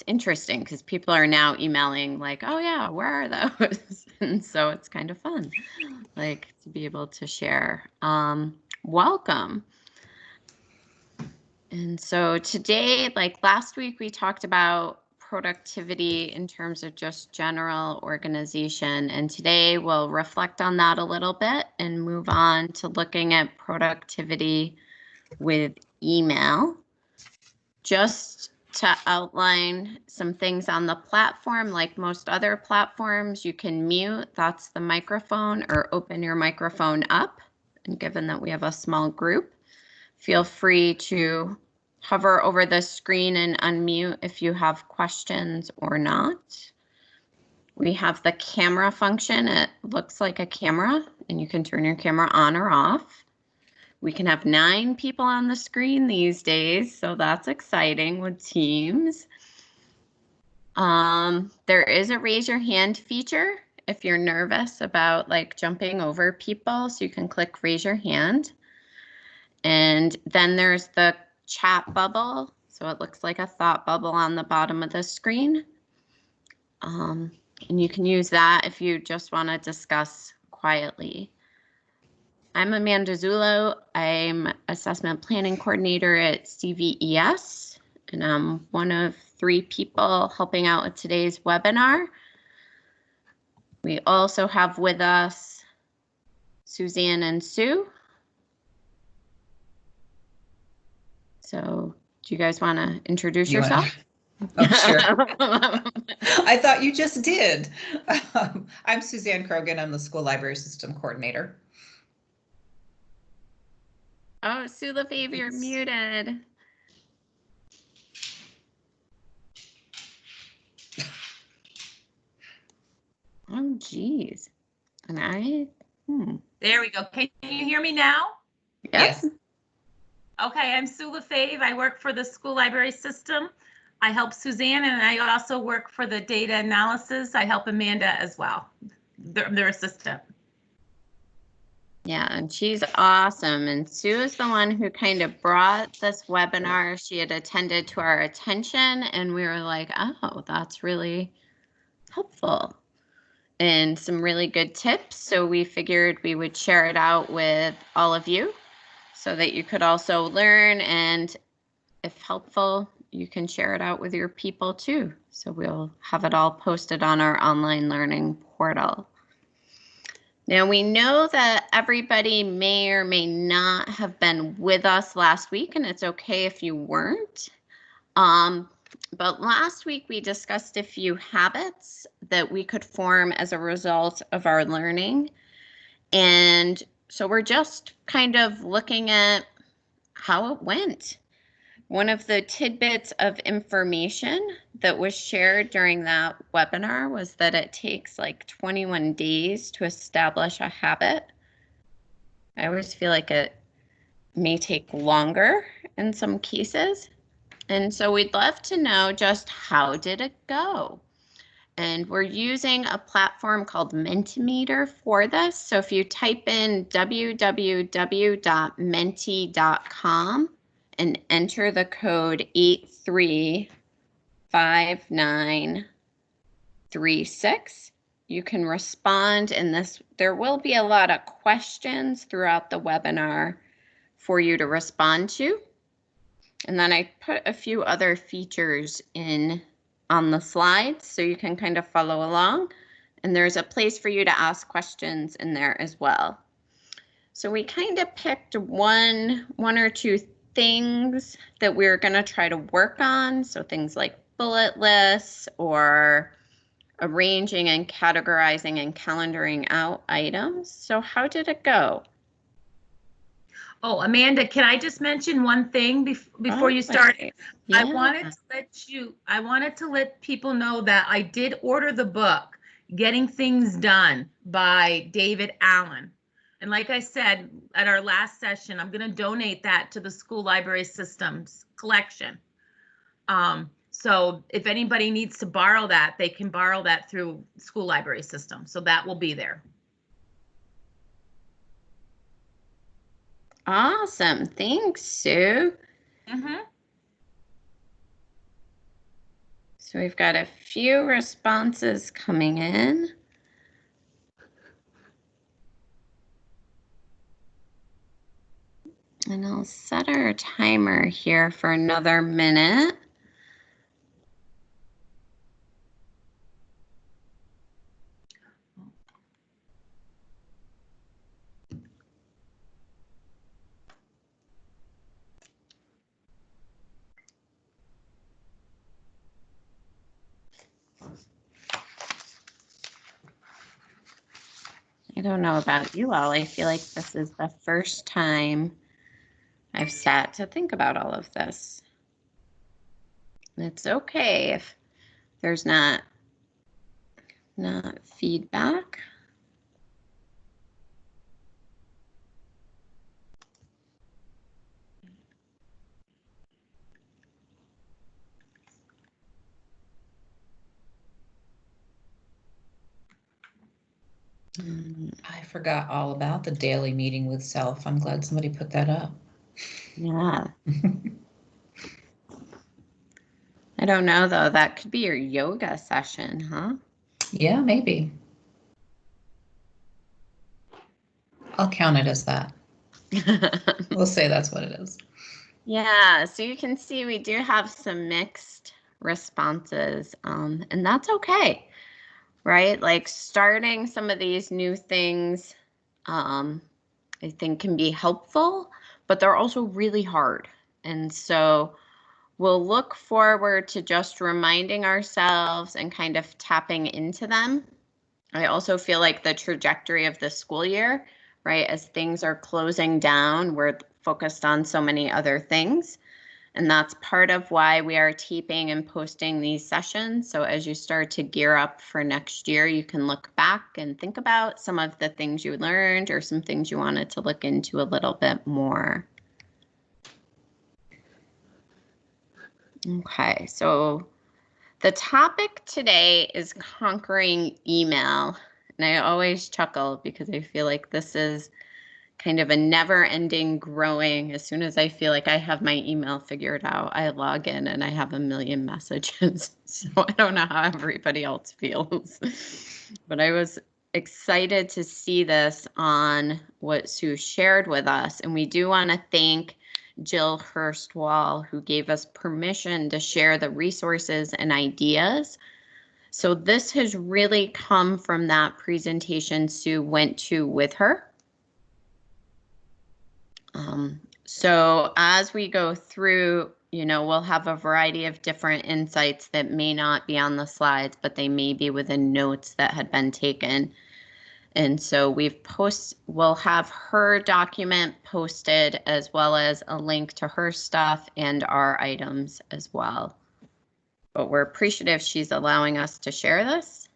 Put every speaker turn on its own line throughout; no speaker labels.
interesting because people are now emailing like, oh yeah, where are those? And so it's kind of fun, like, to be able to share. Welcome. And so today, like last week, we talked about productivity in terms of just general organization. And today we'll reflect on that a little bit and move on to looking at productivity with email. Just to outline some things on the platform, like most other platforms, you can mute, that's the microphone, or open your microphone up. And given that we have a small group, feel free to hover over the screen and unmute if you have questions or not. We have the camera function. It looks like a camera, and you can turn your camera on or off. We can have 9 people on the screen these days, so that's exciting with Teams. There is a raise your hand feature if you're nervous about like jumping over people, so you can click raise your hand. And then there's the chat bubble, so it looks like a thought bubble on the bottom of the screen. And you can use that if you just want to discuss quietly. I'm Amanda Zullo. I'm Assessment Planning Coordinator at CVES, and I'm one of 3 people helping out with today's webinar. We also have with us Suzanne and Sue. So do you guys want to introduce yourself?
Oh, sure. I thought you just did. I'm Suzanne Krogan. I'm the School Library System Coordinator.
Oh, Sue LaFave, you're muted. Oh, geez. And
There we go. Can you hear me now?
Yes.
Okay, I'm Sue LaFave. I work for the School Library System. I help Suzanne, and I also work for the data analysis. I help Amanda as well, their assistant.
Yeah, and she's awesome. And Sue is the one who kind of brought this webinar. She had attended to our attention, and we were like, oh, that's really helpful and some really good tips. So we figured we would share it out with all of you so that you could also learn, and if helpful, you can share it out with your people too. So we'll have it all posted on our online learning portal. Now we know that everybody may or may not have been with us last week, and it's okay if you weren't. But last week we discussed a few habits that we could form as a result of our learning. And so we're just kind of looking at how it went. One of the tidbits of information that was shared during that webinar was that it takes like 21 days to establish a habit. I always feel like it may take longer in some cases. And so we'd love to know just how did it go? And we're using a platform called Mentimeter for this. So if you type in www.menti.com and enter the code 835936, you can respond in this. There will be a lot of questions throughout the webinar for you to respond to. And then I put a few other features in on the slides so you can kind of follow along. And there's a place for you to ask questions in there as well. So we kind of picked one or two things that we're going to try to work on. So things like bullet lists or arranging and categorizing and calendaring out items. So how did it go?
Oh, Amanda, can I just mention one thing before you start? Yeah. I wanted to let people know that I did order the book, Getting Things Done by David Allen. And like I said at our last session, I'm going to donate that to the School Library Systems collection. So if anybody needs to borrow that, they can borrow that through School Library System. So that will be there.
Awesome. Thanks, Sue. So we've got a few responses coming in. And I'll set our timer here for another minute. I don't know about you all. I feel like this is the first time I've sat to think about all of this. It's okay if there's not feedback.
I forgot all about the daily meeting with self. I'm glad somebody put that up.
Yeah. I don't know though. That could be your yoga session, huh?
Yeah, maybe. I'll count it as that. We'll say that's what it is.
Yeah, so you can see we do have some mixed responses, and that's okay, right? Like starting some of these new things, I think can be helpful, but they're also really hard. And so we'll look forward to just reminding ourselves and kind of tapping into them. I also feel like the trajectory of the school year, right, as things are closing down, we're focused on so many other things. And that's part of why we are taping and posting these sessions. So as you start to gear up for next year, you can look back and think about some of the things you learned or some things you wanted to look into a little bit more. Okay, so the topic today is conquering email. And I always chuckle because I feel like this is kind of a never-ending growing. As soon as I feel like I have my email figured out, I log in and I have a million messages. So I don't know how everybody else feels. But I was excited to see this on what Sue shared with us. And we do want to thank Jill Hurstwall, who gave us permission to share the resources and ideas. So this has really come from that presentation Sue went to with her. So as we go through, we'll have a variety of different insights that may not be on the slides, but they may be within notes that had been taken. And so we'll have her document posted as well as a link to her stuff and our items as well. But we're appreciative she's allowing us to share this.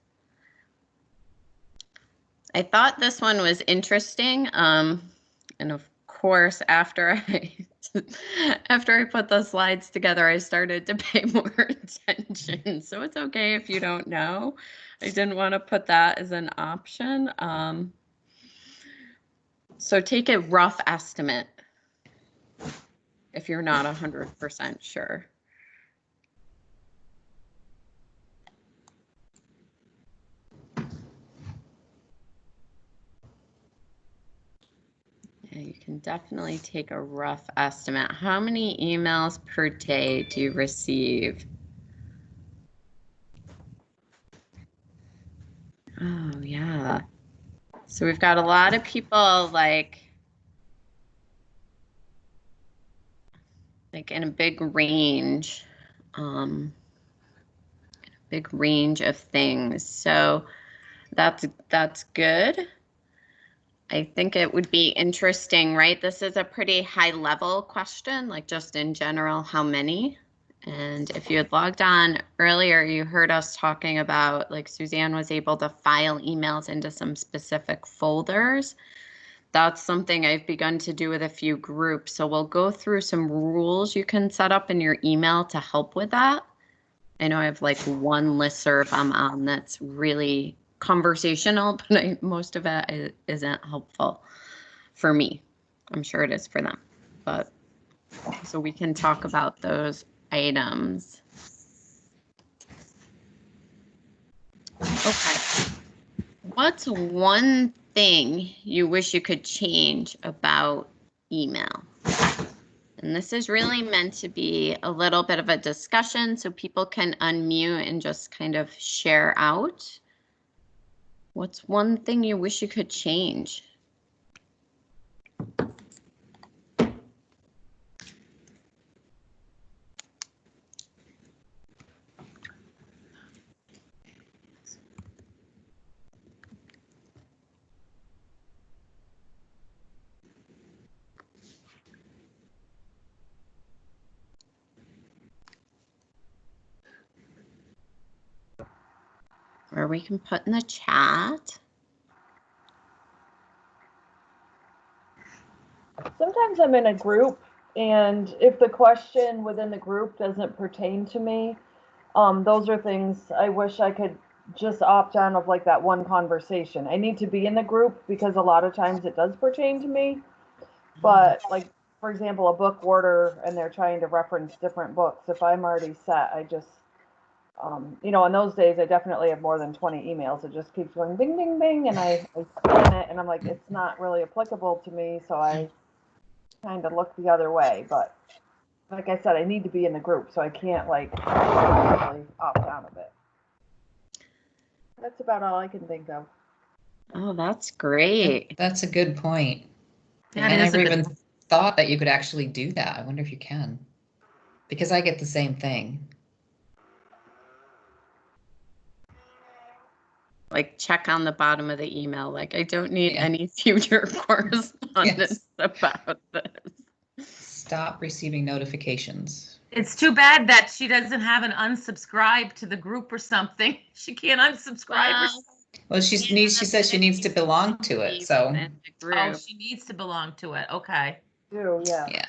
I thought this one was interesting. And of course, after I put the slides together, I started to pay more attention. So it's okay if you don't know. I didn't want to put that as an option. So take a rough estimate if you're not 100% sure. Yeah, you can definitely take a rough estimate. How many emails per day do you receive? Oh, yeah. So we've got a lot of people like in a big range, of things. So that's good. I think it would be interesting, right? This is a pretty high level question, like just in general, how many? And if you had logged on earlier, you heard us talking about like Suzanne was able to file emails into some specific folders. That's something I've begun to do with a few groups. So we'll go through some rules you can set up in your email to help with that. I know I have like one listserv I'm on that's really conversational, but most of it isn't helpful for me. I'm sure it is for them, but so we can talk about those items. Okay. What's one thing you wish you could change about email? And this is really meant to be a little bit of a discussion so people can unmute and just kind of share out. What's one thing you wish you could change? Or we can put in the chat.
Sometimes I'm in a group, and if the question within the group doesn't pertain to me, those are things I wish I could just opt out of, like that one conversation. I need to be in the group because a lot of times it does pertain to me. But like, for example, a book order and they're trying to reference different books. If I'm already set, I just, you know, in those days, I definitely have more than 20 emails. It just keeps going bing, bing, bing. And I scan it and I'm like, it's not really applicable to me. So I kind of look the other way. But like I said, I need to be in the group. So I can't like really opt out of it. That's about all I can think of.
Oh, that's great.
That's a good point.
That
I
is
never
a good
even thought that you could actually do that. I wonder if you can. Because I get the same thing.
Like check on the bottom of the email. Like I don't need any future correspondence about this.
Stop receiving notifications.
It's too bad that she doesn't have an unsubscribe to the group or something. She can't unsubscribe.
Well, she says she needs to belong to it. So
Oh, she needs to belong to it. Okay.
Yeah.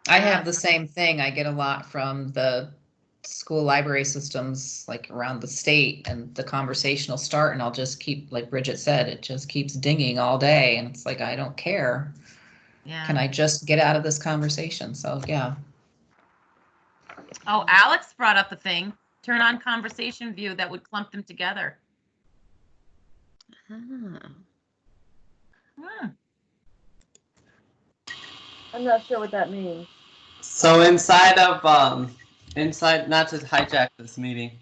I have the same thing. I get a lot from the school library systems like around the state, and the conversation will start and I'll just keep, like Bridget said, it just keeps dinging all day. And it's like, I don't care.
Yeah.
Can I just get out of this conversation? So yeah.
Oh, Alex brought up a thing. Turn on conversation view that would clump them together.
I'm not sure what that means.
So inside of not to hijack this meeting,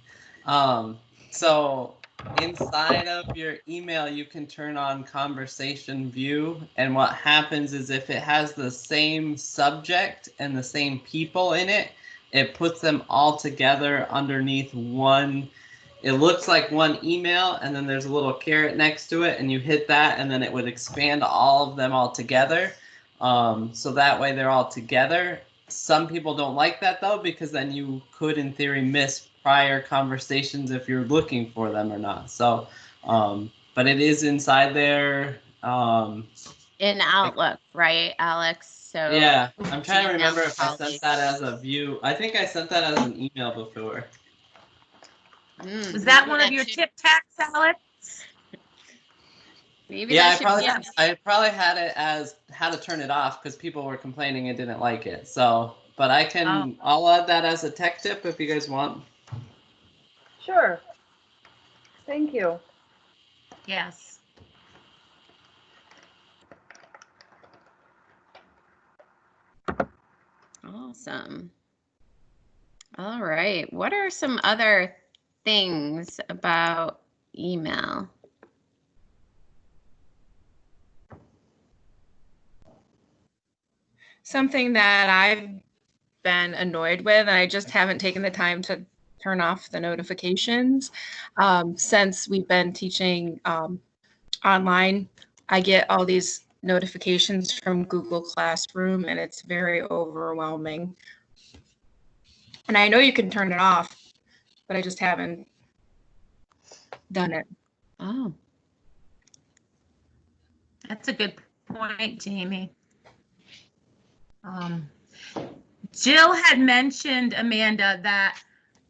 so inside of your email you can turn on conversation view, and what happens is if it has the same subject and the same people in it, it puts them all together underneath one. It looks like one email, and then there's a little caret next to it, and you hit that, and then it would expand all of them all together. So that way they're all together. Some people don't like that though, because then you could in theory miss prior conversations if you're looking for them or not. So, but it is inside there.
In Outlook, right, Alex? So
yeah, I'm trying to remember if I
colleagues.
sent that as a view. I think I sent that as an email before.
Was that one of your tip tacks, Alex?
Maybe
Yeah,
that
I probably had it as how to turn it off because people were complaining and didn't like it. So, but I'll add that as a tech tip if you guys want.
Sure. Thank you.
Yes.
Awesome. All right. What are some other things about email?
Something that I've been annoyed with, and I just haven't taken the time to turn off the notifications. Since we've been teaching online, I get all these notifications from Google Classroom, and it's very overwhelming. And I know you can turn it off, but I just haven't done it.
Oh,
That's a good point, Jamie. Jill had mentioned, Amanda, that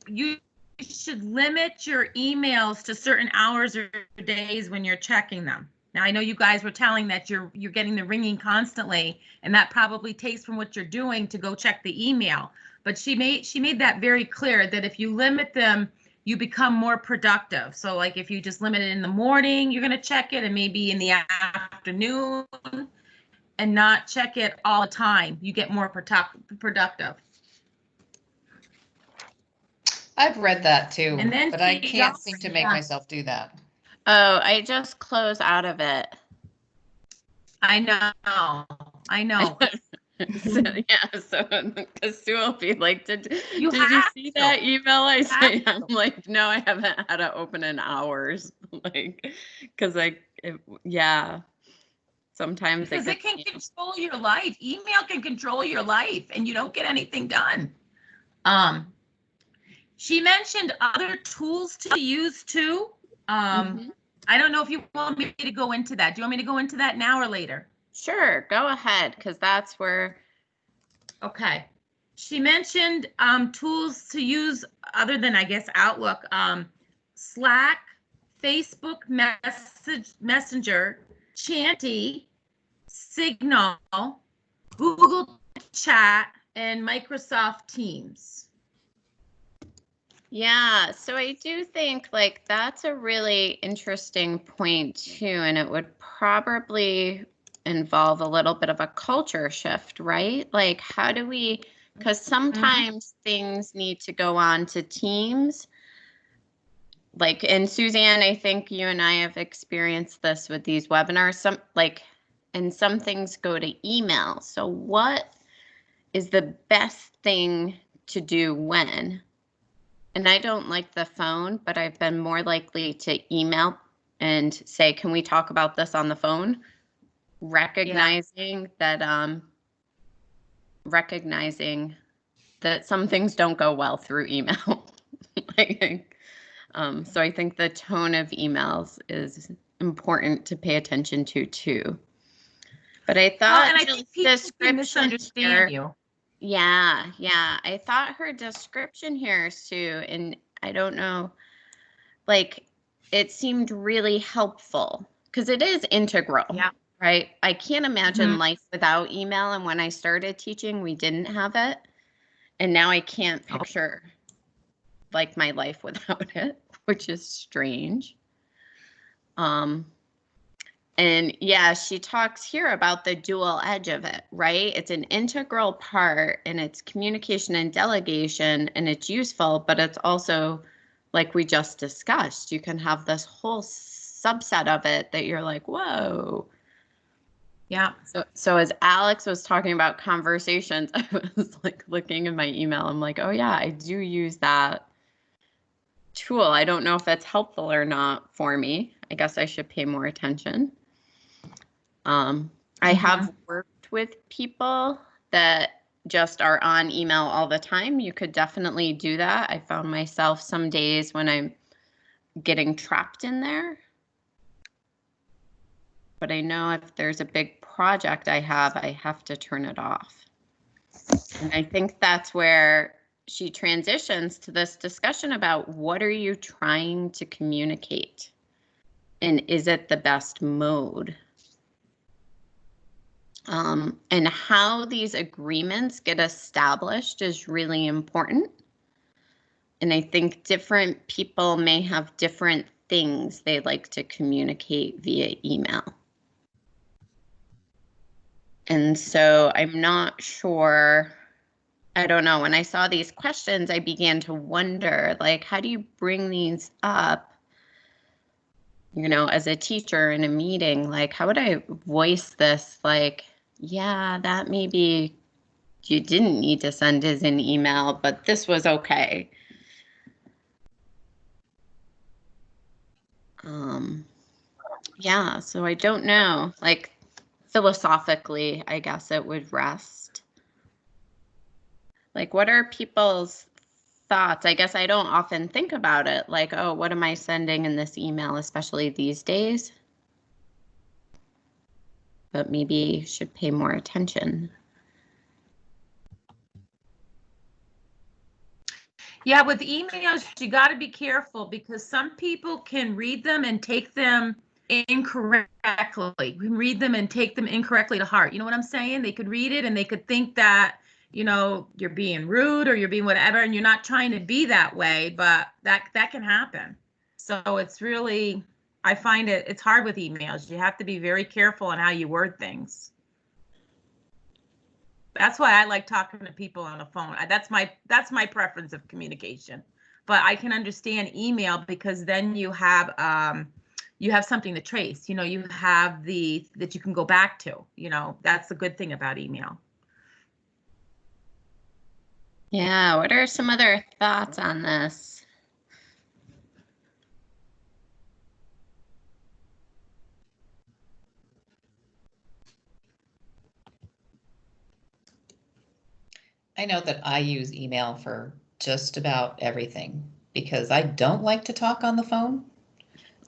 you should limit your emails to certain hours or days when you're checking them. Now, I know you guys were telling that you're getting the ringing constantly, and that probably takes from what you're doing to go check the email. But she made that very clear that if you limit them you become more productive. So like if you just limit it in the morning, you're going to check it, and maybe in the afternoon, and not check it all the time, you get more productive.
I've read that too,
And then
but I
she
can't
also-
seem to make
yeah.
myself do that.
Oh, I just close out of it.
I know.
So, yeah, so because Sue will be like, did you
have
see
to.
that email I sent?
have
I'm like, no, I haven't had it open in hours. Like, because yeah, sometimes
Because it
gets
can
me.
control your life. Email can control your life, and you don't get anything done. She mentioned other tools to use too.
Mhm.
I don't know if you want me to go into that. Do you want me to go into that now or later?
Sure, go ahead, because that's where.
Okay. She mentioned tools to use other than, I guess, Outlook, Slack, Facebook Messenger, Chanty, Signal, Google Chat, and Microsoft Teams.
Yeah, so I do think like that's a really interesting point too, and it would probably involve a little bit of a culture shift, right? Like how do we, because sometimes things need to go on to Teams. Like, and Suzanne, I think you and I have experienced this with these webinars, and some things go to email. So what is the best thing to do when? And I don't like the phone, but I've been more likely to email and say, can we talk about this on the phone? Recognizing that some things don't go well through email. So I think the tone of emails is important to pay attention to too. But I thought,
and I think people can misunderstand you.
Yeah. I thought her description here, Sue, and I don't know, like it seemed really helpful because it is integral.
Yeah.
Right. I can't imagine life without email. And when I started teaching, we didn't have it. And now I can't picture like my life without it, which is strange. And yeah, she talks here about the dual edge of it, right? It's an integral part and it's communication and delegation and it's useful, but it's also like we just discussed, you can have this whole subset of it that you're like, whoa.
Yeah.
So as Alex was talking about conversations, I was like looking in my email. I'm like, oh yeah, I do use that tool. I don't know if that's helpful or not for me. I guess I should pay more attention. I have worked with people that just are on email all the time. You could definitely do that. I found myself some days when I'm getting trapped in there. But I know if there's a big project I have to turn it off. And I think that's where she transitions to this discussion about what are you trying to communicate? And is it the best mode? And how these agreements get established is really important. And I think different people may have different things they like to communicate via email. And so I'm not sure, I don't know, when I saw these questions, I began to wonder, like, how do you bring these up, you know, as a teacher in a meeting? Like, how would I voice this? Like, yeah, that maybe you didn't need to send as an email, but this was okay. Yeah, so I don't know, like philosophically, I guess it would rest. Like, what are people's thoughts? I guess I don't often think about it, like, oh, what am I sending in this email, especially these days? But maybe should pay more attention.
Yeah, with emails, you got to be careful because some people can read them and take them incorrectly. You can read them and take them incorrectly to heart. You know what I'm saying? They could read it and they could think that you know, you're being rude or you're being whatever, and you're not trying to be that way, but that can happen. So it's really, I find it's hard with emails. You have to be very careful on how you word things. That's why I like talking to people on the phone. That's my preference of communication. But I can understand email because then you have something to trace. You know, you have that you can go back to. You know, that's the good thing about email.
Yeah, what are some other thoughts on this?
I know that I use email for just about everything because I don't like to talk on the phone.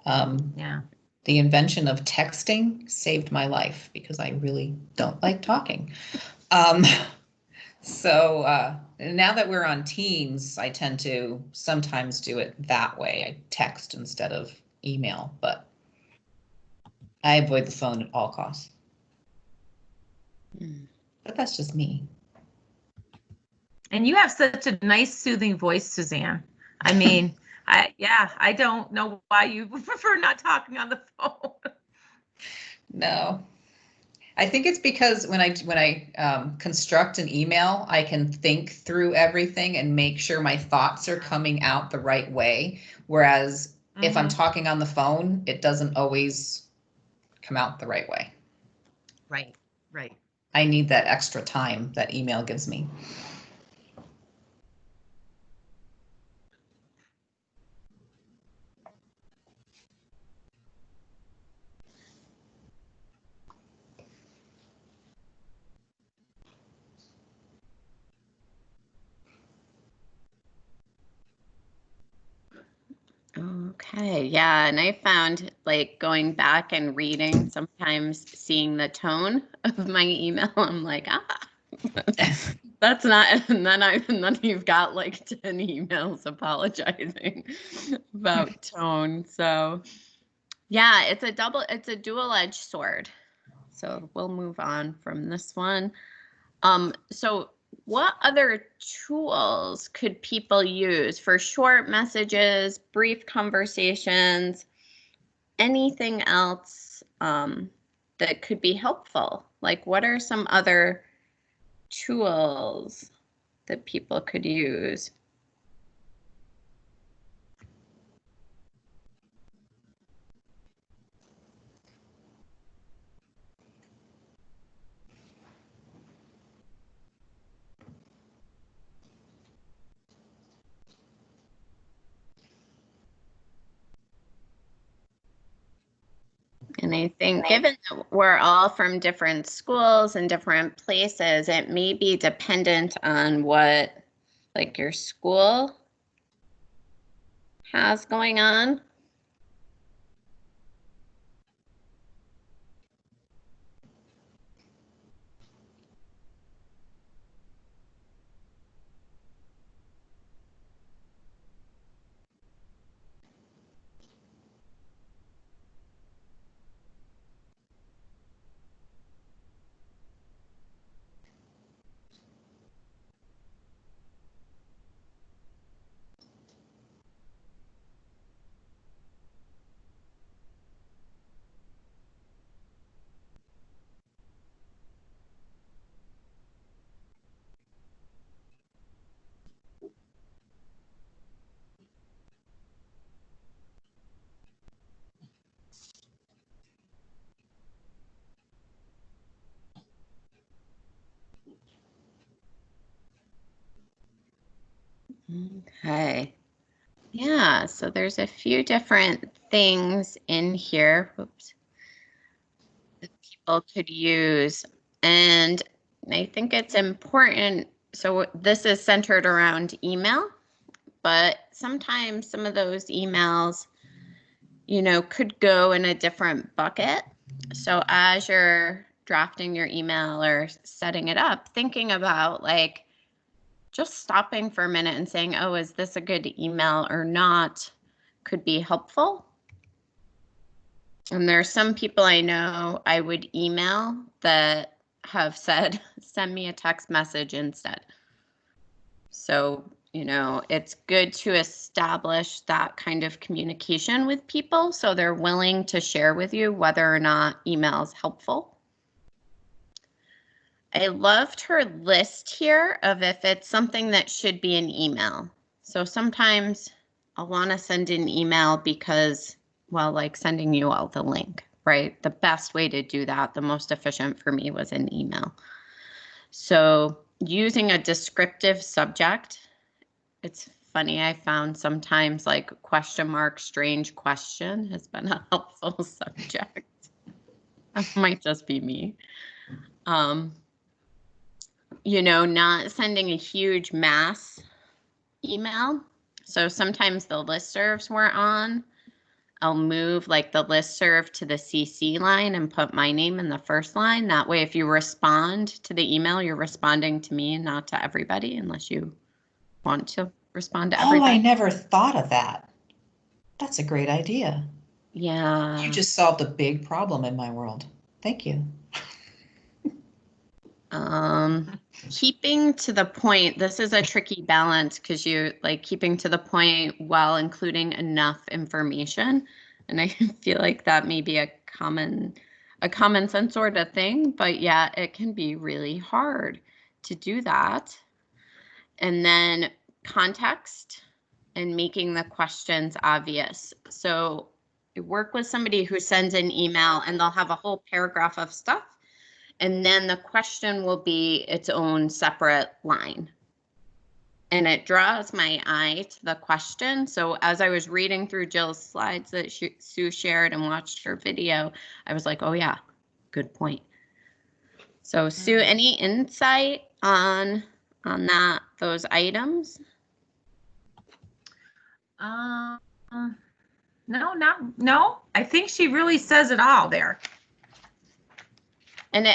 Yeah.
The invention of texting saved my life because I really don't like talking. So now that we're on Teams, I tend to sometimes do it that way. I text instead of email, but I avoid the phone at all costs. But that's just me.
And you have such a nice, soothing voice, Suzanne. I mean, I don't know why you prefer not talking on the phone.
No, I think it's because when I construct an email, I can think through everything and make sure my thoughts are coming out the right way. Whereas if I'm talking on the phone, it doesn't always come out the right way.
Right, right.
I need that extra time that email gives me.
Okay, yeah, and I found like going back and reading, sometimes seeing the tone of my email, I'm like, that's not, and then you've got like 10 emails apologizing about tone. So yeah, it's a dual-edged sword. So we'll move on from this one. So what other tools could people use for short messages, brief conversations, anything else that could be helpful? Like, what are some other tools that people could use? And I think given that we're all from different schools and different places, it may be dependent on what like your school has going on. Okay. Yeah, so there's a few different things in here. Oops. That people could use. And I think it's important. So this is centered around email, but sometimes some of those emails, you know, could go in a different bucket. So as you're drafting your email or setting it up, thinking about like just stopping for a minute and saying, oh, is this a good email or not, could be helpful. And there's some people I know I would email that have said, send me a text message instead. So, you know, it's good to establish that kind of communication with people so they're willing to share with you whether or not email is helpful. I loved her list here of if it's something that should be an email. So sometimes I'll want to send an email because, well, like sending you all the link, right? The best way to do that, the most efficient for me, was an email. So using a descriptive subject, it's funny, I found sometimes like question mark, strange question has been a helpful subject. That might just be me. You know, not sending a huge mass email. So sometimes the listservs we're on, I'll move like the listserv to the CC line and put my name in the first line. That way, if you respond to the email, you're responding to me, not to everybody, unless you want to respond to everybody.
Oh, I never thought of that. That's a great idea.
Yeah.
You just solved a big problem in my world. Thank you.
Keeping to the point, this is a tricky balance because you like keeping to the point while including enough information. And I feel like that may be a common sense sort of thing, but yeah, it can be really hard to do that. And then context and making the questions obvious. So I work with somebody who sends an email and they'll have a whole paragraph of stuff. And then the question will be its own separate line. And it draws my eye to the question. So as I was reading through Jill's slides that Sue shared and watched her video, I was like, oh yeah, good point. So Sue, any insight on those items?
No. I think she really says it all there.
And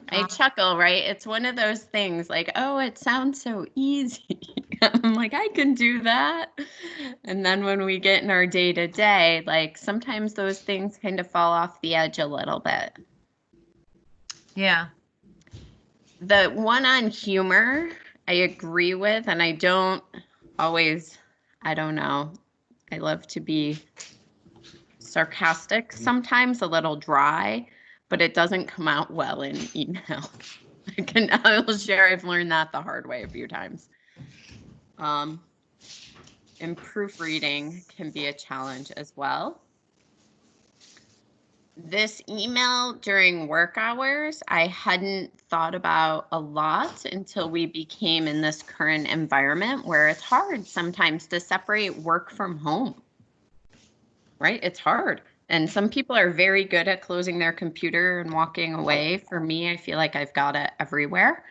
I chuckle, right? It's one of those things like, oh, it sounds so easy. I'm like, I can do that. And then when we get in our day to day, like sometimes those things kind of fall off the edge a little bit.
Yeah.
The one on humor, I agree with, and I don't always, I don't know. I love to be sarcastic sometimes, a little dry, but it doesn't come out well in email. I will share, I've learned that the hard way a few times. And proofreading can be a challenge as well. This email during work hours, I hadn't thought about a lot until we became in this current environment where it's hard sometimes to separate work from home, right? It's hard. And some people are very good at closing their computer and walking away. For me, I feel like I've got it everywhere.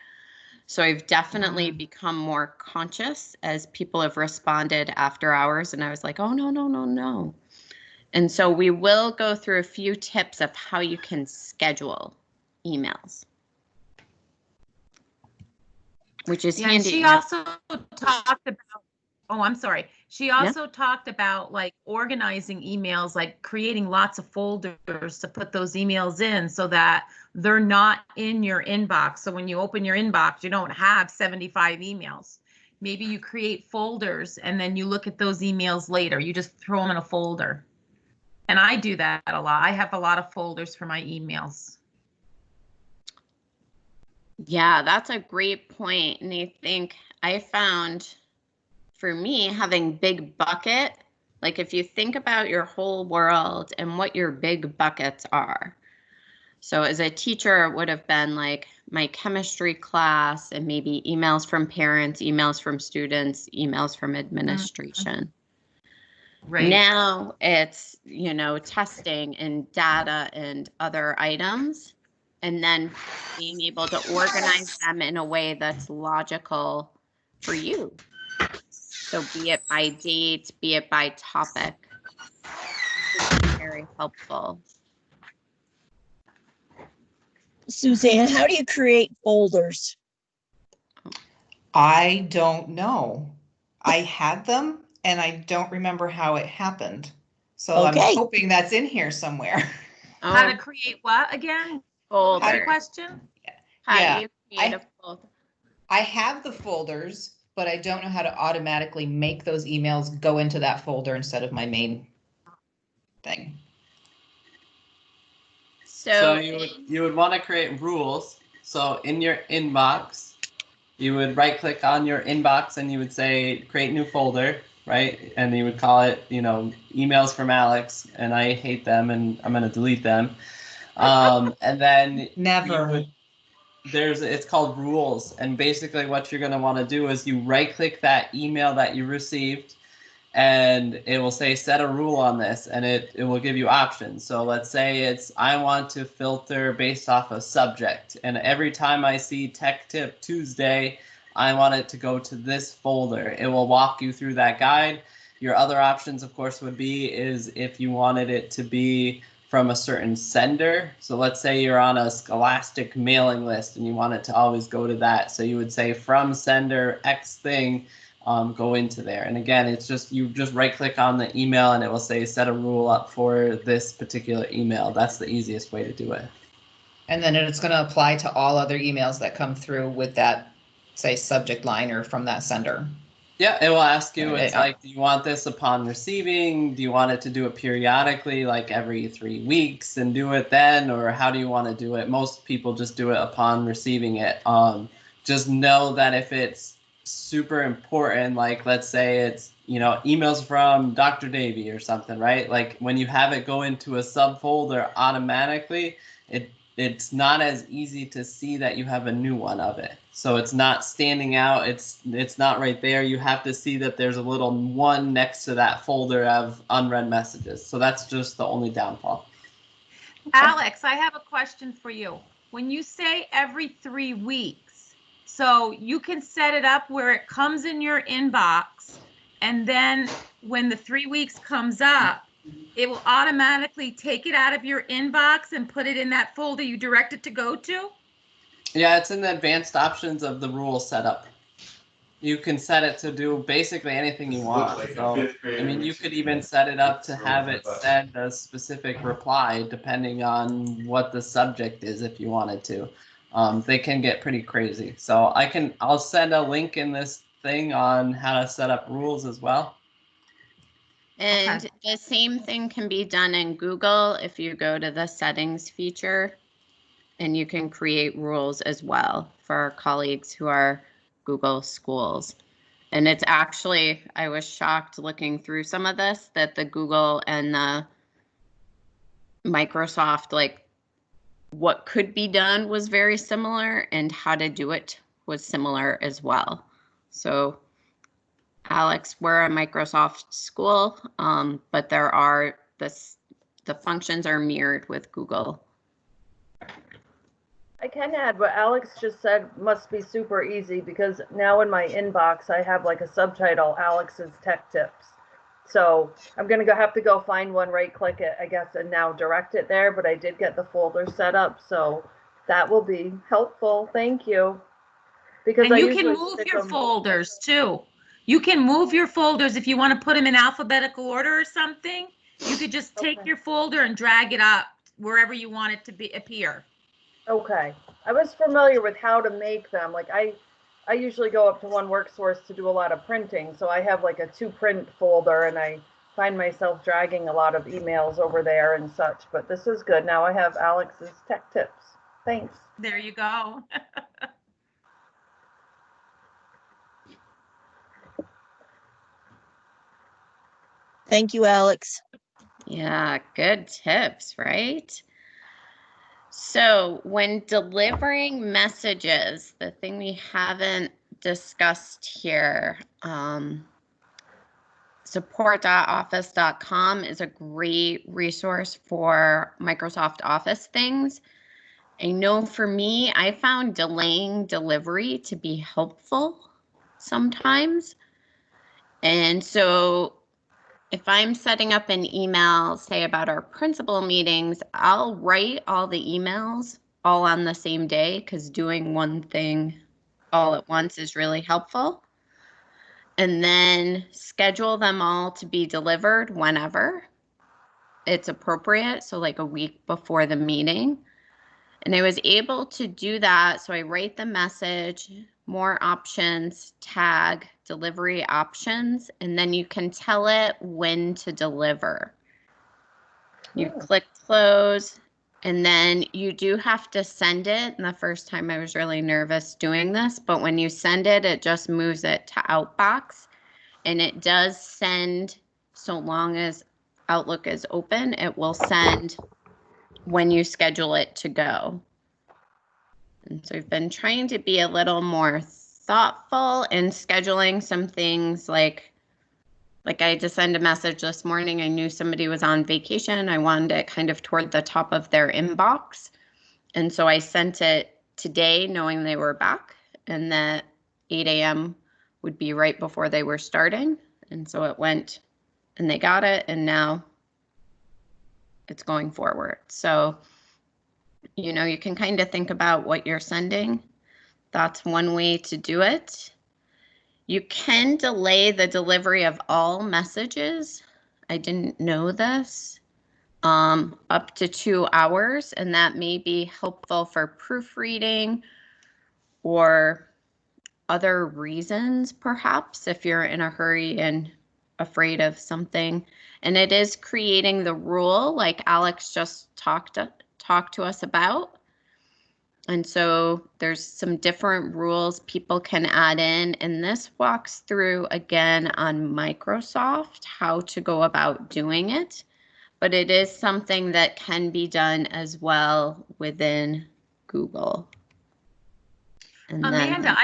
So I've definitely become more conscious as people have responded after hours. And I was like, oh, no. And so we will go through a few tips of how you can schedule emails, which is handy.
She also talked about, oh, I'm sorry. She also talked about like organizing emails, like creating lots of folders to put those emails in so that they're not in your inbox. So when you open your inbox, you don't have 75 emails. Maybe you create folders and then you look at those emails later. You just throw them in a folder. And I do that a lot. I have a lot of folders for my emails.
Yeah, that's a great point. And I think I found for me having big bucket, like if you think about your whole world and what your big buckets are. So as a teacher, it would have been like my chemistry class and maybe emails from parents, emails from students, emails from administration.
Right.
Now it's, you know, testing and data and other items, and then being able to organize them in a way that's logical for you. So be it by date, be it by topic, it's very helpful.
Suzanne, how do you create folders?
I don't know. I had them and I don't remember how it happened. So I'm hoping that's in here somewhere.
How to create what again?
Folder.
Question?
How
Yeah,
do you create
I-
a folder?
I have the folders, but I don't know how to automatically make those emails go into that folder instead of my main thing.
So
So
you would want to create rules. So in your inbox, you would right click on your inbox and you would say create new folder, right? And you would call it, emails from Alex, and I hate them and I'm gonna delete them. And then
Never.
it's called rules, and basically what you're gonna want to do is you right click that email that you received, and it will say set a rule on this, and it will give you options. So let's say it's I want to filter based off a subject, and every time I see Tech Tip Tuesday, I want it to go to this folder. It will walk you through that guide. Your other options, of course, would be is if you wanted it to be from a certain sender. So let's say you're on a Scholastic mailing list and you want it to always go to that. So you would say from sender X thing, go into there. And again, it's just, you just right click on the email and it will say set a rule up for this particular email. That's the easiest way to do it.
And then it's going to apply to all other emails that come through with that, say, subject line or from that sender.
Yeah, it will ask you, it's
Yeah.
like, do you want this upon receiving? Do you want it to do it periodically, like every 3 weeks and do it then? Or how do you want to do it? Most people just do it upon receiving it. Just know that if it's super important, like let's say it's, emails from Dr. Davy or something, right? Like when you have it go into a subfolder automatically, it's not as easy to see that you have a new one of it. So it's not standing out. It's not right there. You have to see that there's a little one next to that folder of unread messages. So that's just the only downfall.
Alex, I have a question for you. When you say every 3 weeks, so you can set it up where it comes in your inbox, and then when the 3 weeks comes up, it will automatically take it out of your inbox and put it in that folder you direct it to go to?
Yeah, it's in the advanced options of the rule setup. You can set it to do basically anything you want. So, I mean, you could even set it up to have it send a specific reply depending on what the subject is if you wanted to. They can get pretty crazy. So I'll send a link in this thing on how to set up rules as well.
And
Okay.
the same thing can be done in Google if you go to the settings feature, and you can create rules as well for our colleagues who are Google schools. And it's actually, I was shocked looking through some of this, that the Google and the Microsoft, like what could be done was very similar, and how to do it was similar as well. So Alex, we're a Microsoft school, but there are the functions are mirrored with Google.
I can add what Alex just said must be super easy, because now in my inbox I have like a subtitle, Alex's Tech Tips. So I'm gonna have to go find one, right click it, I guess, and now direct it there, but I did get the folder set up, so that will be helpful. Thank you. Because
And
I
you can
usually
move
stick
your
them-
folders too. You can move your folders if you want to put them in alphabetical order or something. You could just take
Okay.
your folder and drag it up wherever you want it to appear.
Okay. I was familiar with how to make them. Like I usually go up to One WorkSource to do a lot of printing. So I have like a 2-print folder, and I find myself dragging a lot of emails over there and such. But this is good. Now I have Alex's Tech Tips. Thanks.
There you go.
Thank you, Alex.
Yeah, good tips, right? So when delivering messages, the thing we haven't discussed here, support.office.com is a great resource for Microsoft Office things. I know for me, I found delaying delivery to be helpful sometimes. And so if I'm setting up an email, say about our principal meetings, I'll write all the emails all on the same day, because doing one thing all at once is really helpful. And then schedule them all to be delivered whenever it's appropriate. So like a week before the meeting. And I was able to do that. So I write the message, more options, tag, delivery options, and then you can tell it when to deliver. You click close, and then you do have to send it. And the first time I was really nervous doing this, but when you send it, it just moves it to Outbox, and it does send so long as Outlook is open, it will send when you schedule it to go. And so I've been trying to be a little more thoughtful in scheduling some things like I had to send a message this morning. I knew somebody was on vacation. I wanted it kind of toward the top of their inbox. And so I sent it today knowing they were back and that 8 a.m. would be right before they were starting. And so it went and they got it, and now it's going forward. So, you know, you can kind of think about what you're sending. That's one way to do it. You can delay the delivery of all messages. I didn't know this. Up to 2 hours, and that may be helpful for proofreading or other reasons, perhaps, if you're in a hurry and afraid of something. And it is creating the rule like Alex just talked to us about. And so there's some different rules people can add in, and this walks through again on Microsoft how to go about doing it, but it is something that can be done as well within Google. And
Amanda,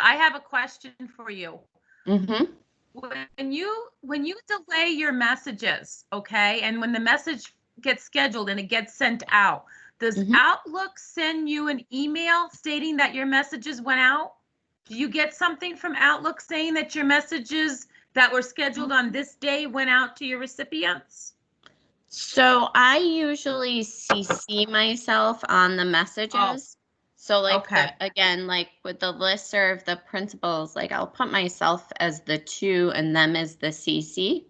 I have a question for you.
Mm-hmm.
When you delay your messages, okay, and when the message gets scheduled and it gets sent out, does Outlook send you an email stating that your messages went out? Do you get something from Outlook saying that your messages that were scheduled on this day went out to your recipients?
So I usually CC myself on the messages. So like, again, like with the listserv, the principals, like I'll put myself as the 2 and them as the CC.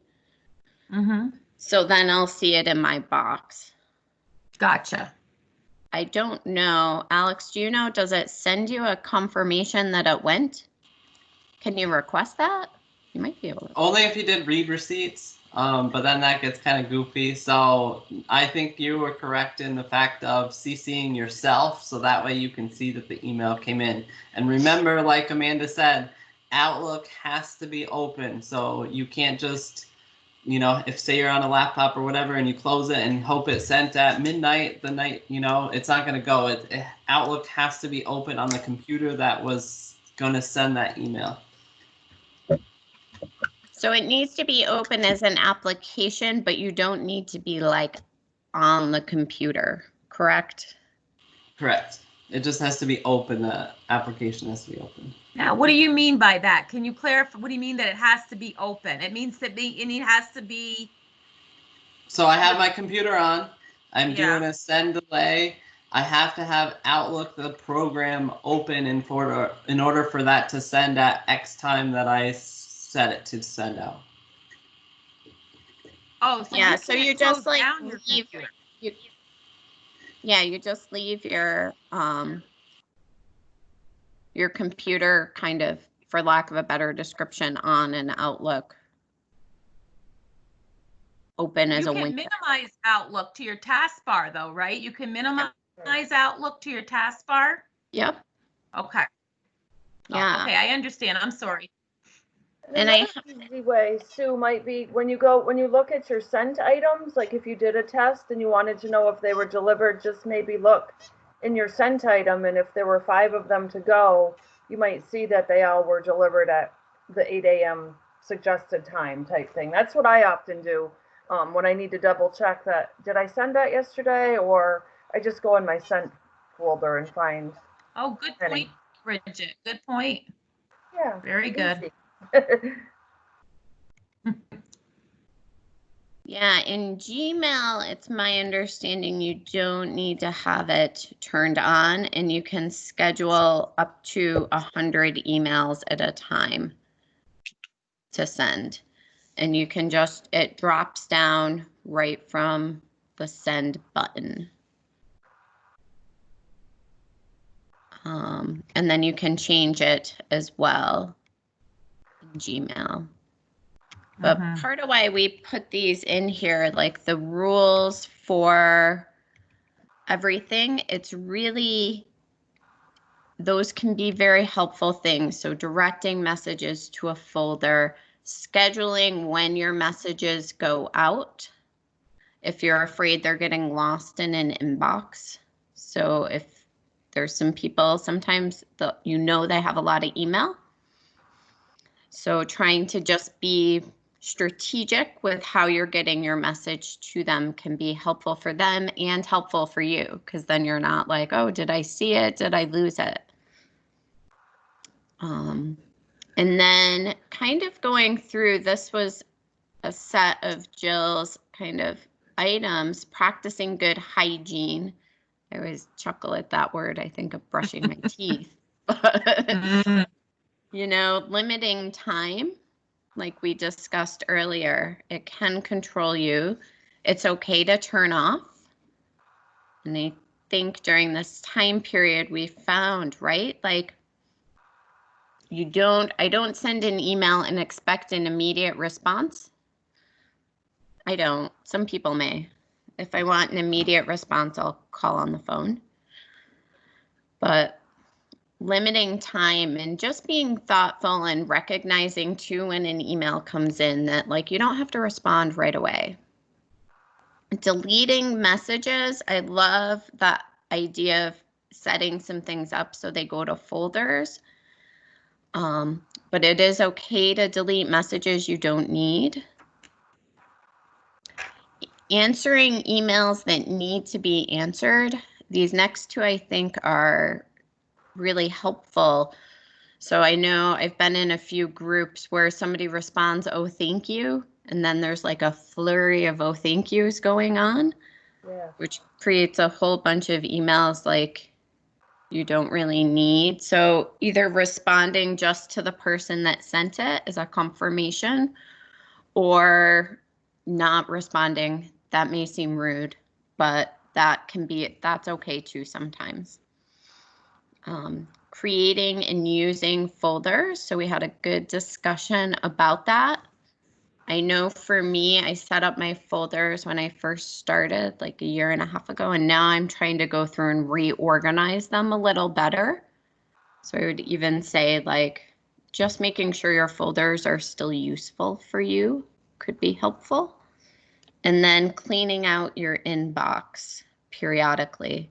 So then I'll see it in my box.
Gotcha.
I don't know. Alex, do you know, does it send you a confirmation that it went? Can you request that? You might be able to.
Only if you did read receipts, but then that gets kind of goofy. So I think you were correct in the fact of CCing yourself, so that way you can see that the email came in. And remember, like Amanda said, Outlook has to be open, so you can't just, you know, if say you're on a laptop or whatever and you close it and hope it's sent at midnight the night, you know, it's not going to go. Outlook has to be open on the computer that was going to send that email.
So it needs to be open as an application, but you don't need to be like on the computer, correct?
Correct. It just has to be open. The application has to be open.
Now, what do you mean by that? Can you clarify? What do you mean that it has to be open? It means that it has to be.
So I have my computer on. I'm doing a send delay. I have to have Outlook, the program, open in order for that to send at X time that I set it to send out.
Oh, so
yeah. So you just like leave. You just leave your computer kind of, for lack of a better description, on an Outlook open as a window.
You can minimize Outlook to your taskbar though, right? You can minimize Outlook to your taskbar?
Yep.
Okay.
Yeah.
Okay, I understand. I'm sorry.
And easy way, Sue, might be when you look at your sent items, like if you did a test and you wanted to know if they were delivered, just maybe look in your sent item, and if there were 5 of them to go, you might see that they all were delivered at the 8 a.m. suggested time type thing. That's what I often do when I need to double check that, did I send that yesterday, or I just go in my sent folder and find.
Oh, good point, Bridget. Good point.
Yeah.
Very good.
Yeah, in Gmail, it's my understanding you don't need to have it turned on, and you can schedule up to 100 emails at a time to send. And you can just, it drops down right from the send button. And then you can change it as well in Gmail. But part of why we put these in here, like the rules for everything, it's really, those can be very helpful things. So directing messages to a folder, scheduling when your messages go out, if you're afraid they're getting lost in an inbox. So if there's some people, sometimes you know they have a lot of email. So trying to just be strategic with how you're getting your message to them can be helpful for them and helpful for you, because then you're not like, oh, did I see it? Did I lose it? And then kind of going through, this was a set of Jill's kind of items, practicing good hygiene. I always chuckle at that word. I think of brushing my teeth. But, you know, limiting time, like we discussed earlier, it can control you. It's okay to turn off. And I think during this time period we found, right? Like I don't send an email and expect an immediate response. I don't. Some people may. If I want an immediate response, I'll call on the phone. But limiting time and just being thoughtful and recognizing too when an email comes in that like you don't have to respond right away. Deleting messages. I love that idea of setting some things up so they go to folders. But it is okay to delete messages you don't need. Answering emails that need to be answered. These next two, I think, are really helpful. So I know I've been in a few groups where somebody responds, oh, thank you. And then there's like a flurry of oh, thank yous going on, which creates a whole bunch of emails like you don't really need. So either responding just to the person that sent it as a confirmation or not responding. That may seem rude, but that's okay too sometimes. Creating and using folders. So we had a good discussion about that. I know for me, I set up my folders when I first started like a year and a half ago, and now I'm trying to go through and reorganize them a little better. So I would even say like just making sure your folders are still useful for you could be helpful. And then cleaning out your inbox periodically.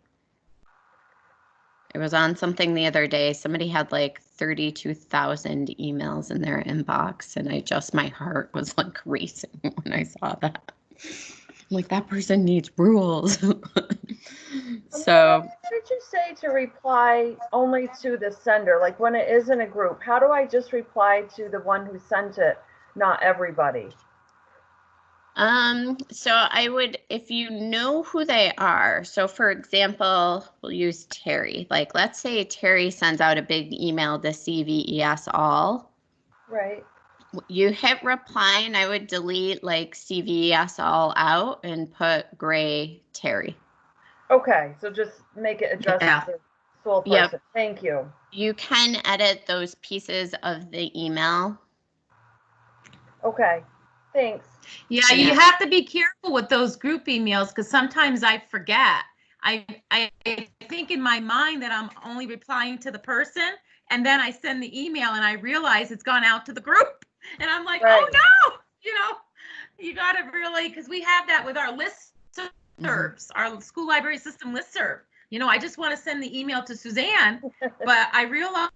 I was on something the other day. Somebody had like 32,000 emails in their inbox, and my heart was like racing when I saw that. I'm like, that person needs rules. So.
What did you say to reply only to the sender? Like when it is in a group, how do I just reply to the one who sent it, not everybody?
So I would, if you know who they are, so for example, we'll use Terry. Like, let's say Terry sends out a big email to CVES all.
Right.
You hit reply and I would delete like CVES all out and put gray Terry.
Okay, so just make it addressed to the sole person. Yep. Thank you.
You can edit those pieces of the email.
Okay, thanks.
Yeah, you have to be careful with those group emails because sometimes I forget. I think in my mind that I'm only replying to the person, and then I send the email and I realize it's gone out to the group, and I'm like, right. Oh no, you got to really, because we have that with our listservs, our school library system listserv. I just want to send the email to Suzanne, but I realize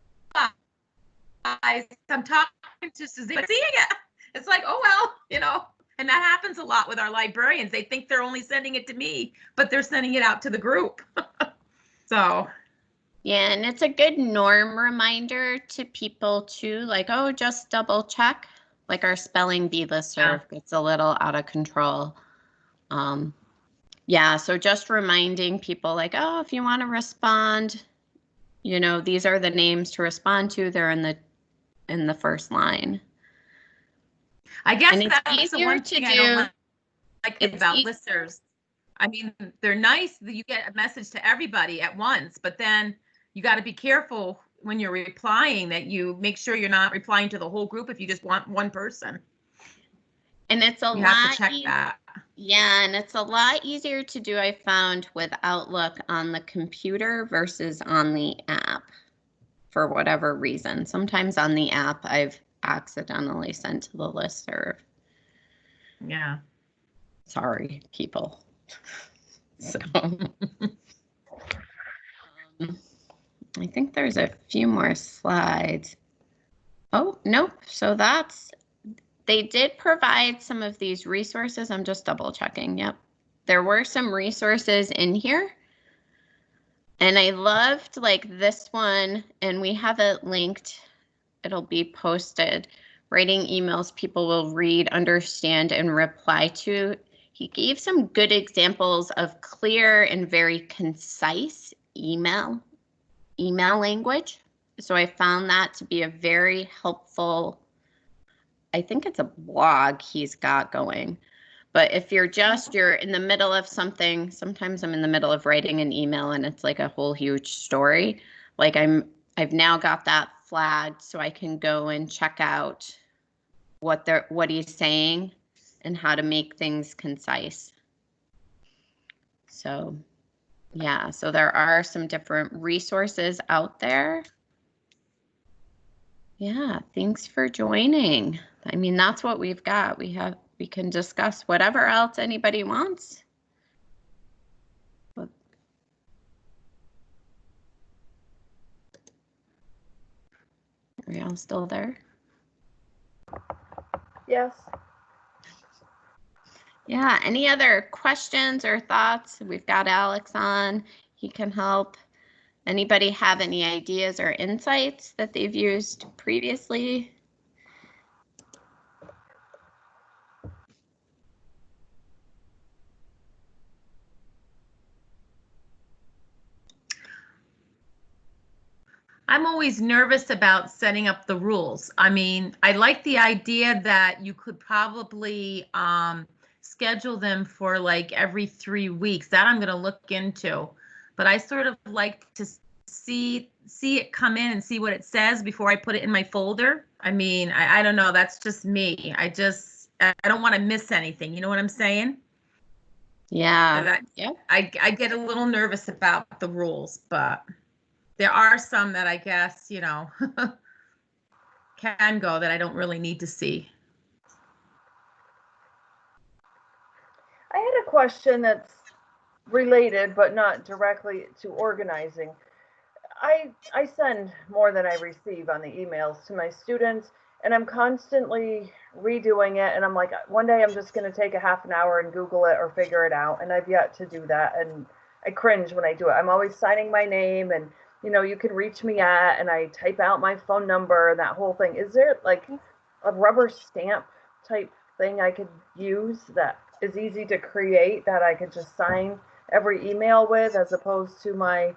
I'm talking to Suzanne, seeing it. It's like, oh, well, and that happens a lot with our librarians. They think they're only sending it to me, but they're sending it out to the group. So.
Yeah, and it's a good norm reminder to people too, like, oh, just double check. Like our spelling bee listserv gets a little out of control. Yeah, so just reminding people like, oh, if you want to respond, these are the names to respond to. They're in the first line.
I guess that's the one thing I don't like about listservs. I mean, they're nice that you get a message to everybody at once, but then, you got to be careful when you're replying that you make sure you're not replying to the whole group if you just want one person.
And it's a
You
lot
have to check that.
Yeah, and it's a lot easier to do, I found, with Outlook on the computer versus on the app for whatever reason. Sometimes on the app, I've accidentally sent to the listserv.
Yeah.
Sorry, people. So I think there's a few more slides. Oh, nope. So they did provide some of these resources. I'm just double checking. Yep. There were some resources in here. And I loved like this one, and we have it linked. It'll be posted. Writing emails people will read, understand, and reply to. He gave some good examples of clear and very concise email language. So I found that to be a very helpful, I think it's a blog he's got going. But if you're in the middle of something, sometimes I'm in the middle of writing an email and it's like a whole huge story. Like I've now got that flagged so I can go and check out what he's saying and how to make things concise. So yeah, so there are some different resources out there. Yeah, thanks for joining. I mean, that's what we've got. We can discuss whatever else anybody wants. Are y'all still there?
Yes.
Yeah, any other questions or thoughts? We've got Alex on. He can help. Anybody have any ideas or insights that they've used previously?
I'm always nervous about setting up the rules. I mean, I like the idea that you could probably schedule them for like every 3 weeks. That I'm going to look into. But I sort of like to see it come in and see what it says before I put it in my folder. I mean, I don't know. That's just me. I don't want to miss anything. You know what I'm saying?
Yeah. Yep.
I get a little nervous about the rules, but there are some that I guess, you know, can go that I don't really need to see.
I had a question that's related, but not directly to organizing. I send more than I receive on the emails to my students, and I'm constantly redoing it. And I'm like, one day I'm just going to take a half an hour and Google it or figure it out. And I've yet to do that. And I cringe when I do it. I'm always signing my name and, you know, you can reach me at, and I type out my phone number and that whole thing. Is there like a rubber stamp type thing I could use that is easy to create that I could just sign every email with, as opposed to my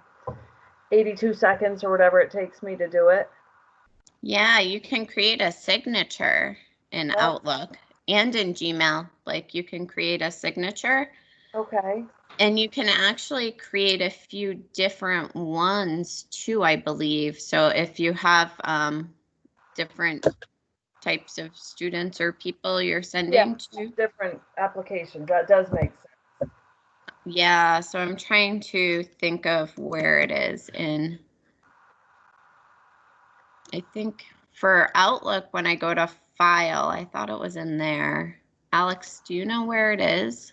82 seconds or whatever it takes me to do it?
Yeah, you can create a signature in Outlook and in Gmail. Like you can create a signature.
Okay.
And you can actually create a few different ones too, I believe. So if you have different types of students or people you're sending to.
Different applications. That does make sense.
Yeah, so I'm trying to think of where it is in. I think for Outlook, when I go to File, I thought it was in there. Alex, do you know where it is?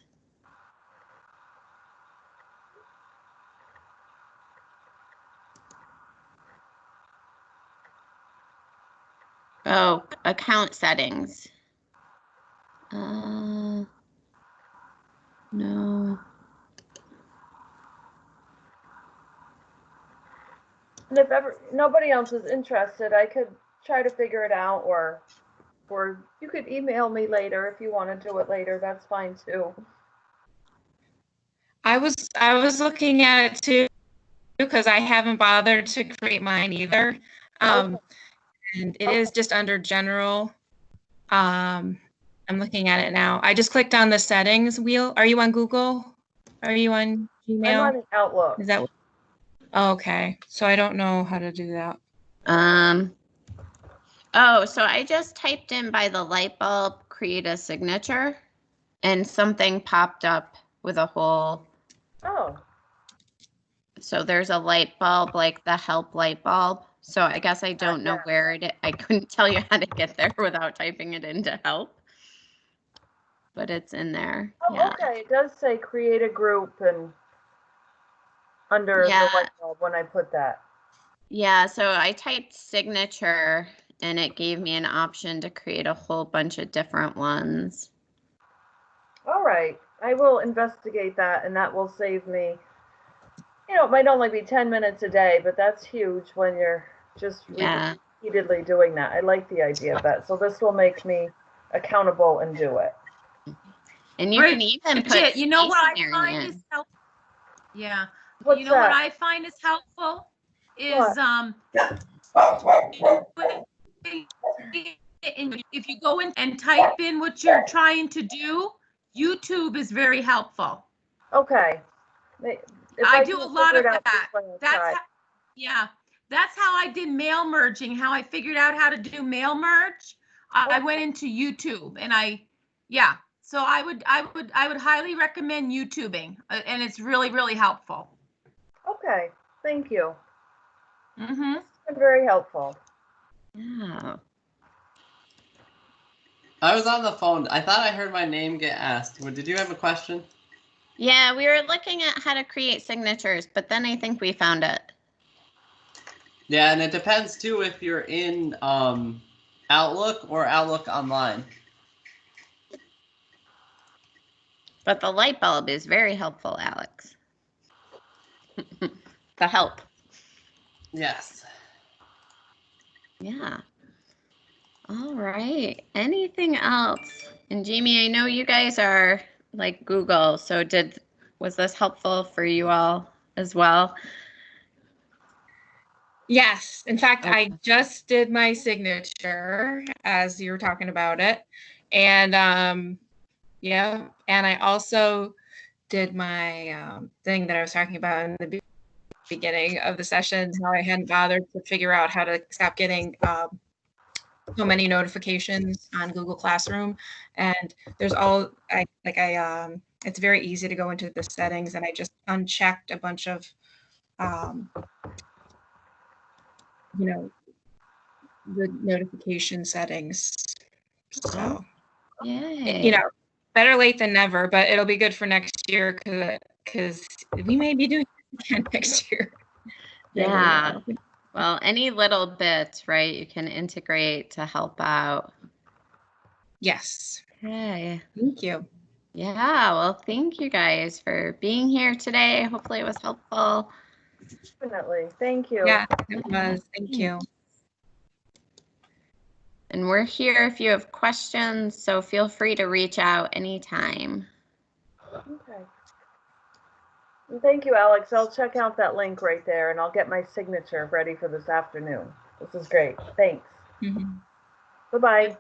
Oh, account settings. No.
And if ever nobody else is interested, I could try to figure it out, or you could email me later if you want to do it later. That's fine too.
I was looking at it too, because I haven't bothered to create mine either. And it is just under general. I'm looking at it now. I just clicked on the settings wheel. Are you on Google? Are you on Gmail?
I'm on Outlook.
Is that Okay, so I don't know how to do that.
Oh, so I just typed in by the light bulb, create a signature, and something popped up with a whole.
Oh,
So there's a light bulb, like the help light bulb. So I guess I don't know
yeah.
where it. I couldn't tell you how to get there without typing it into help. But it's in there.
Oh,
Yeah.
okay. It does say create a group and under
Yeah.
the light bulb when I put that.
Yeah, so I typed signature and it gave me an option to create a whole bunch of different ones.
All right. I will investigate that, and that will save me. You know, it might only be 10 minutes a day, but that's huge when you're just
Yeah.
repeatedly doing that. I like the idea of that. So this will make me accountable and do it.
And you can even put
Bridget, you know what I
stationery
find
in.
is helpful? Yeah.
What's
You know what
that?
I find is helpful is
What?
if you go in and type in what you're trying to do, YouTube is very helpful.
Okay. If
I do
can
a lot
figure
of
it out
that.
this way, I'll
That's
try.
how, yeah, that's how I did mail merging. How I figured out how to do mail merge. I went into YouTube and yeah. So I would highly recommend YouTubing, and it's really, really helpful.
Okay. Thank you.
Mm-hmm.
It's been very helpful.
Yeah.
I was on the phone. I thought I heard my name get asked. Did you have a question?
Yeah, we were looking at how to create signatures, but then I think we found it.
Yeah, and it depends too if you're in Outlook or Outlook Online.
But the light bulb is very helpful, Alex. The help.
Yes.
Yeah. All right. Anything else? And Jamie, I know you guys are like Google, so was this helpful for you all as well?
Yes. In fact,
Okay.
I just did my signature as you were talking about it. And yeah, and I also did my thing that I was talking about in the beginning of the session, how I hadn't bothered to figure out how to stop getting so many notifications on Google Classroom. And there's it's very easy to go into the settings, and I just unchecked a bunch of the notification settings. So,
Yay.
better late than never, but it'll be good for next year because we may be doing it again next year.
Yeah. Well, any little bits, right, you can integrate to help out.
Yes.
Okay.
Thank you.
Yeah, well, thank you guys for being here today. Hopefully it was helpful.
Definitely. Thank you.
Yeah, it was. Thank you.
And we're here if you have questions, so feel free to reach out anytime.
Okay. And thank you, Alex. I'll check out that link right there, and I'll get my signature ready for this afternoon. This is great. Thanks.
Mm-hmm.
Bye-bye.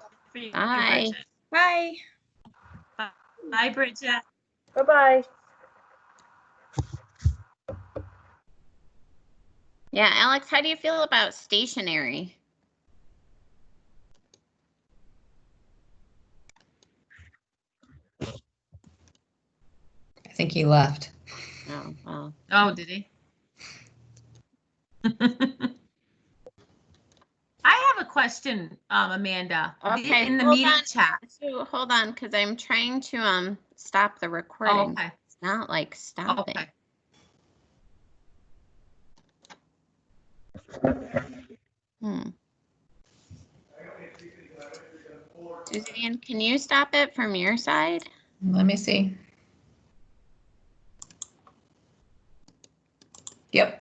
Bye.
Bye.
Bye, Bridget.
Bye-bye.
Yeah, Alex, how do you feel about stationery?
I think he left.
Oh, well.
Oh, did he? I have a question, Amanda.
Okay,
In the
hold
meeting
on.
chat.
So hold on, because I'm trying to stop the recording.
Oh, okay.
It's not like stopping.
Okay.
Suzanne, can you stop it from your side?
Let me see. Yep.